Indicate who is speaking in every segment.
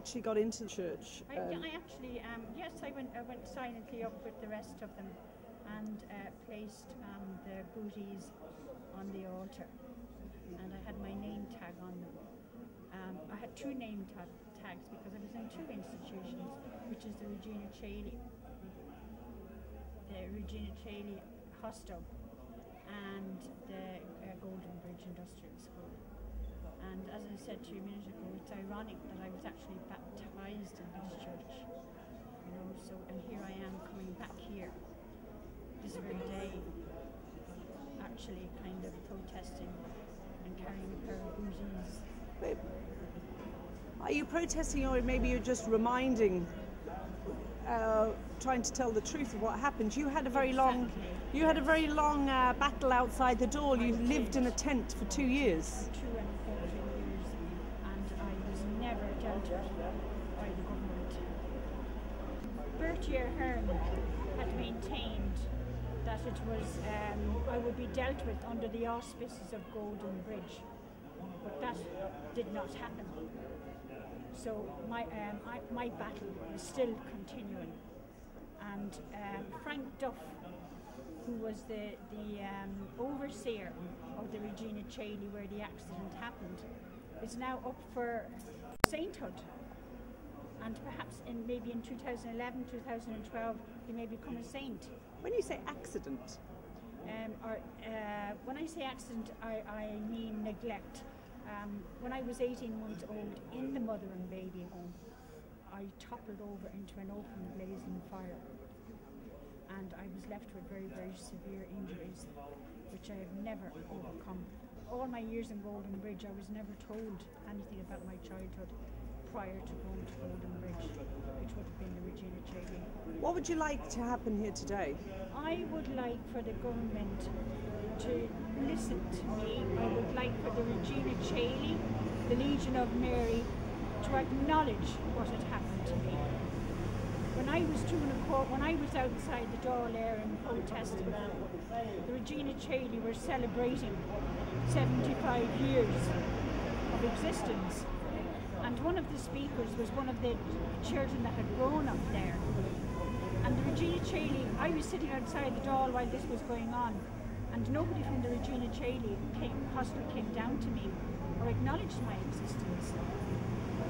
Speaker 1: actually got into the church?
Speaker 2: I actually, yes, I went silently up with the rest of them and placed the booties on the altar. And I had my name tag on them. I had two name tags because I was in two institutions, which is the Regina Cayley hostel and the Golden Bridge Industrial School. And as I said to you a minute ago, it's ironic that I was actually baptized in this church, you know. So, and here I am coming back here this very day, actually kind of protesting and carrying a pair of booties.
Speaker 1: Are you protesting, or maybe you're just reminding, trying to tell the truth of what happened? You had a very long, battle outside the door. You lived in a tent for 2 years.
Speaker 2: 2 and 14 years, and I was never dealt with by the government. Bertie Ahern had maintained that it was, I would be dealt with under the auspices of Golden Bridge, but that did not happen. So my battle is still continuing, and Frank Duff, who was the overseer of the Regina Cayley where the accident happened, is now up for sainthood, and perhaps maybe in 2011, 2012 he may become a saint.
Speaker 1: When you say accident?
Speaker 2: When I say accident, I mean neglect. When I was 18 months old in the mother and baby home, I toppled over into an open blazing fire, and I was left with very, very severe injuries, which I have never overcome. All my years in Golden Bridge, I was never told anything about my childhood prior to going to Golden Bridge, which would have been the Regina Cayley.
Speaker 1: What would you like to happen here today?
Speaker 2: I would like for the government to listen to me. I would like for the Regina Cayley, the Legion of Mary, to acknowledge what had happened to me. When I was outside the door there and protesting, the Regina Cayley were celebrating 75 years of existence. And one of the speakers was one of the children that had grown up there. And the Regina Cayley, I was sitting outside the door while this was going on, and nobody from the Regina Cayley hostel came down to me or acknowledged my existence.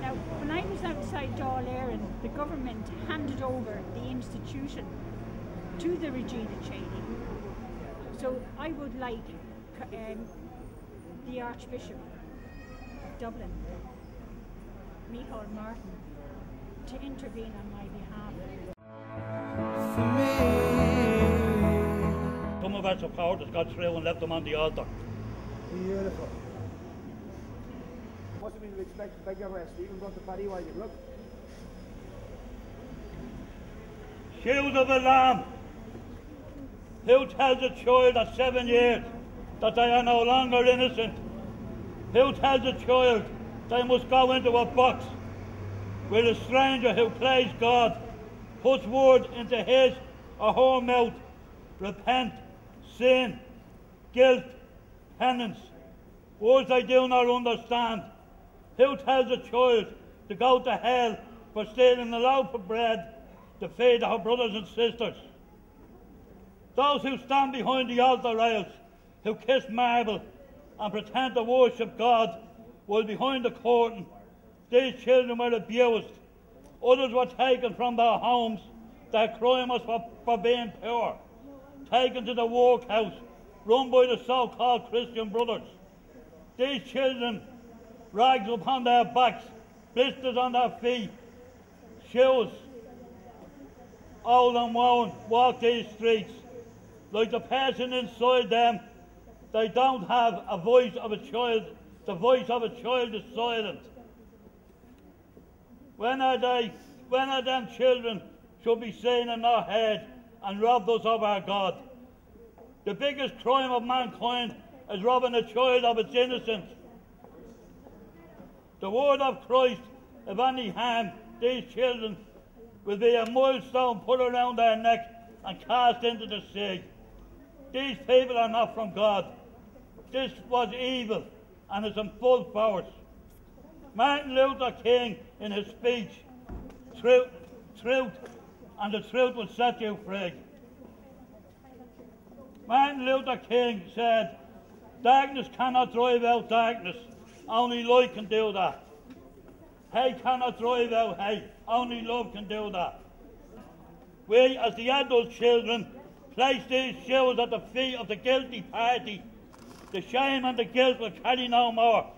Speaker 2: Now, when I was outside Dáil Éireann, the government handed over the institution to the Regina Cayley. So I would like the Archbishop of Dublin, Micheál Martin, to intervene on my behalf.
Speaker 3: Some of our supporters got through and left them on the altar.
Speaker 4: Beautiful. Must have been expected big arrest, even brought the paddy wagon, look.
Speaker 3: Shoes of the Lamb. Who tells a child at 7 years that they are no longer innocent? Who tells a child they must go into a box where a stranger who plays God puts word into his or her mouth? Repent, sin, guilt, penance. Words they do not understand. Who tells a child to go to hell for stealing a loaf of bread to feed her brothers and sisters? Those who stand behind the altar rails, who kiss marble and pretend to worship God, while behind the curtain these children were abused. Others were taken from their homes. Their crime was for being poor. Taken to the workhouse run by the so-called Christian brothers. These children, rags upon their backs, blisters on their feet, shoes, old and worn, walk these streets. Like the person inside them, they don't have a voice of a child. The voice of a child is silent. When are them children should be seen and not heard and robbed us of our God? The biggest crime of mankind is robbing a child of its innocence. The word of Christ, if any harm these children, will be a millstone put around their neck and cast into the sea. These people are not from God. This was evil and is in full force. Martin Luther King, in his speech, truth, and the truth will set you free. Martin Luther King said, darkness cannot drive out darkness, only light can do that. Hate cannot drive out hate, only love can do that. We, as the adult children, place these shoes at the feet of the guilty party. The shame and the guilt will carry no more.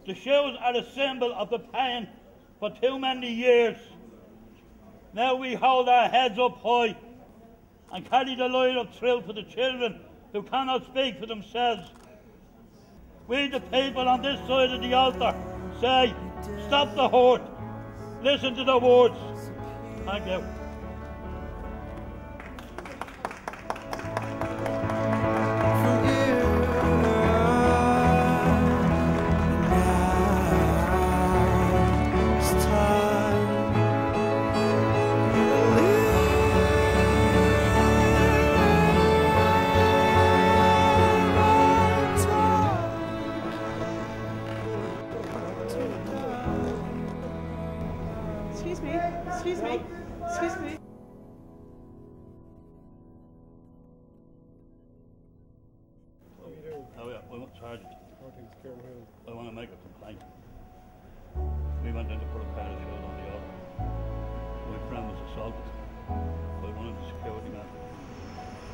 Speaker 3: The shoes are a symbol of the pain for too many years. Now we hold our heads up high and carry the light of truth for the children who cannot speak for themselves. We, the people on this side of the altar, say, stop the hurt, listen to the words. Thank you.
Speaker 1: Excuse me.
Speaker 3: Oh yeah, we want Sergeant. I want to make a complaint. We went in to put a pair of shoes on the altar. My friend was assaulted by one of the security men.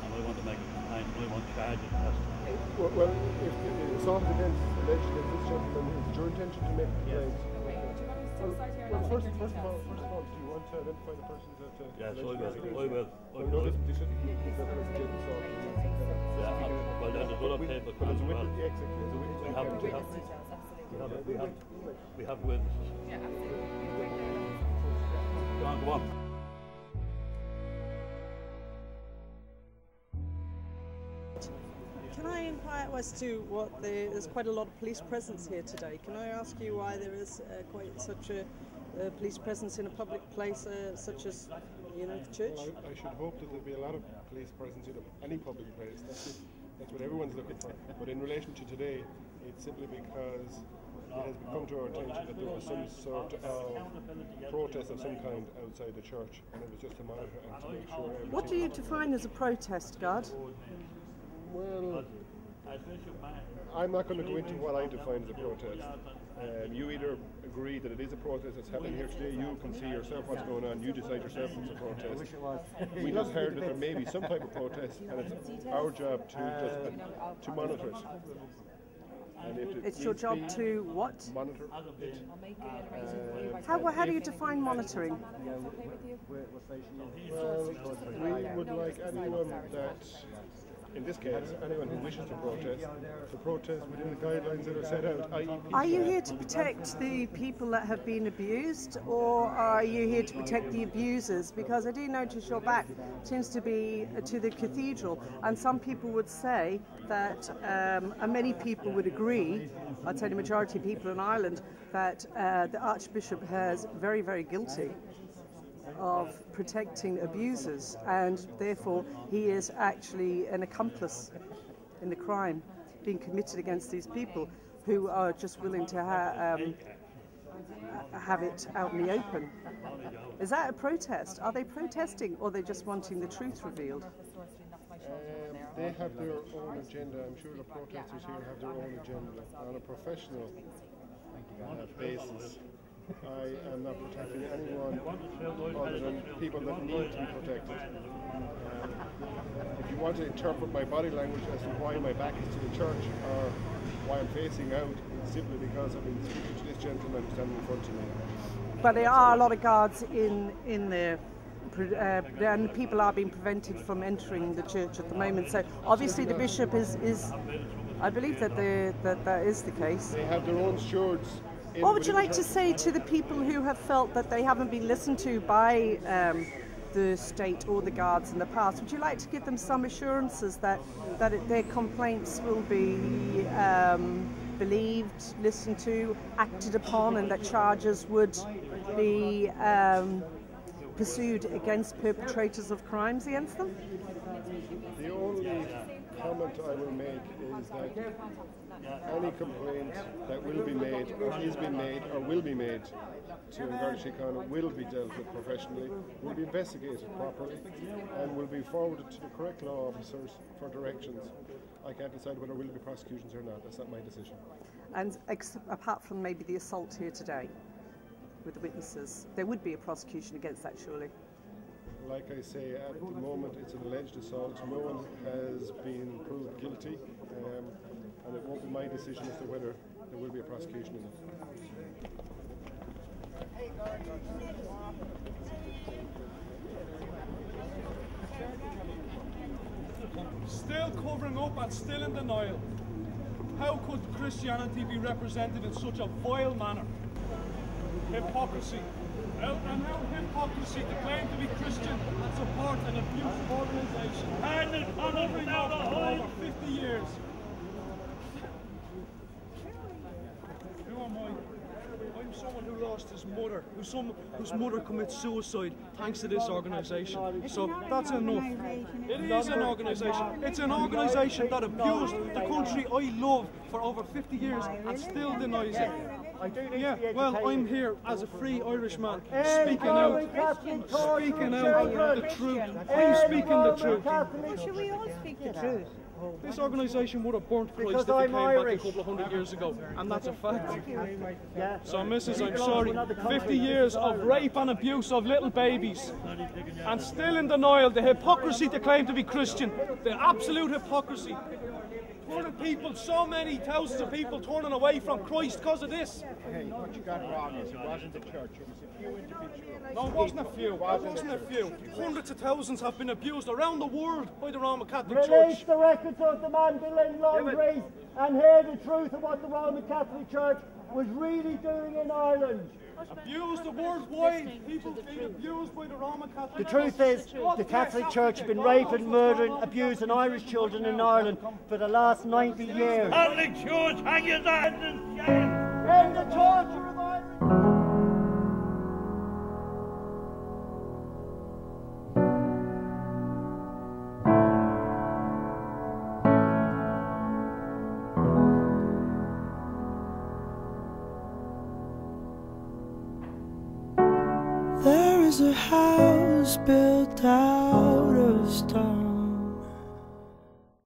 Speaker 3: And I want to make a complaint. I want Sergeant to testify.
Speaker 4: Well, if the assault against alleged against this gentleman, is it your intention to make a complaint? First of all, do you want to identify the persons that...
Speaker 3: Yes, I will.
Speaker 4: No, this is the person assault.
Speaker 3: Yeah, well, there's other people coming as well. We have witnesses.
Speaker 5: Yeah, absolutely.
Speaker 3: Go on.
Speaker 1: Can I inquire as to what there's quite a lot of police presence here today. Can I ask you why there is quite such a police presence in a public place such as, the church?
Speaker 4: Well, I should hope that there'll be a lot of police presence in any public place. That's what everyone's looking for. But in relation to today, it's simply because it has come to our attention that there was some sort of protest of some kind outside the church, and it was just to monitor and to make sure everything...
Speaker 1: What do you define as a protest, Guard?
Speaker 4: Well, I'm not going to go into what I define as a protest. You either agree that it is a protest that's happening here today, you can see yourself what's going on, you decide yourself if it's a protest. We just heard that there may be some type of protest, and it's our job to monitor it. And if it's
Speaker 1: your job to what?
Speaker 4: Monitor it.
Speaker 1: How do you define monitoring?
Speaker 4: Well, we would like anyone that, in this case, anyone who wishes to protest within the guidelines that are set out, i.e.
Speaker 1: Are you here to protect the people that have been abused, or are you here to protect the abusers? Because I do notice your back seems to be to the cathedral, and some people would say that, and many people would agree, I'd say the majority of people in Ireland, that the Archbishop is very, very guilty of protecting abusers, and therefore he is actually an accomplice in the crime being committed against these people who are just willing to have it out in the open. Is that a protest? Are they protesting, or are they just wanting the truth revealed?
Speaker 4: They have their own agenda. I'm sure the protesters here have their own agenda on a professional basis. I am not protecting anyone other than people that need to be protected. If you want to interpret my body language as to why my back is to the church or why I'm facing out, it's simply because I've been speaking to this gentleman standing in front of me.
Speaker 1: But there are a lot of guards in there, and people are being prevented from entering the church at the moment. So obviously the bishop is I believe that that is the case.
Speaker 4: They have their own stewards.
Speaker 1: What would you like to say to the people who have felt that they haven't been listened to by the state or the guards in the past? Would you like to give them some assurances that their complaints will be believed, listened to, acted upon, and that charges would be pursued against perpetrators of crimes against them?
Speaker 4: The only comment comment I will make is that any complaint that will be made, or is being made, or will be made to Garda Síochána will be dealt with professionally, will be investigated properly, and will be forwarded to the correct law officers for directions. I can't decide whether there will be prosecutions or not. That's not my decision.
Speaker 1: And apart from maybe the assault here today with the witnesses, there would be a prosecution against that, surely?
Speaker 4: Like I say, at the moment it's an alleged assault. No one has been proved guilty, and it won't be my decision as to whether there will be a prosecution in it.
Speaker 5: Still covering up and still in denial. How could Christianity be represented in such a vile manner? Hypocrisy. Out and out hypocrisy to claim to be Christian and support an abusive organisation. Covering up for over 50 years. Who am I? I'm someone who lost his mother, whose mother commits suicide thanks to this organisation. So that's enough. It is an organisation. It's an organisation that abused the country I love for over 50 years and still denies it. Yeah, well, I'm here as a free Irishman, speaking out the truth. I'm speaking the truth.
Speaker 6: Well, should we all speak the truth?
Speaker 5: This organisation would have burnt Christ if it came back a couple of hundred years ago, and that's a fact. So, Mrs., I'm sorry, 50 years of rape and abuse of little babies, and still in denial, the hypocrisy to claim to be Christian, the absolute hypocrisy. Turning people, so many thousands of people turning away from Christ because of this.
Speaker 7: Hey, what you got wrong is it wasn't the church, it was a few individuals.
Speaker 5: No, it wasn't a few. It wasn't a few. Hundreds of thousands have been abused around the world by the Roman Catholic Church.
Speaker 8: Release the records of the Magdalene Laundries and hear the truth of what the Roman Catholic Church was really doing in Ireland.
Speaker 5: Abused worldwide. People being abused by the Roman Catholic Church.
Speaker 8: The truth is, the Catholic Church has been raping, murdering, abusing Irish children in Ireland for the last 90 years.
Speaker 3: Catholic Church, hang your hands in shame!
Speaker 8: End the torture of Irish.
Speaker 9: There is a house built out of stone.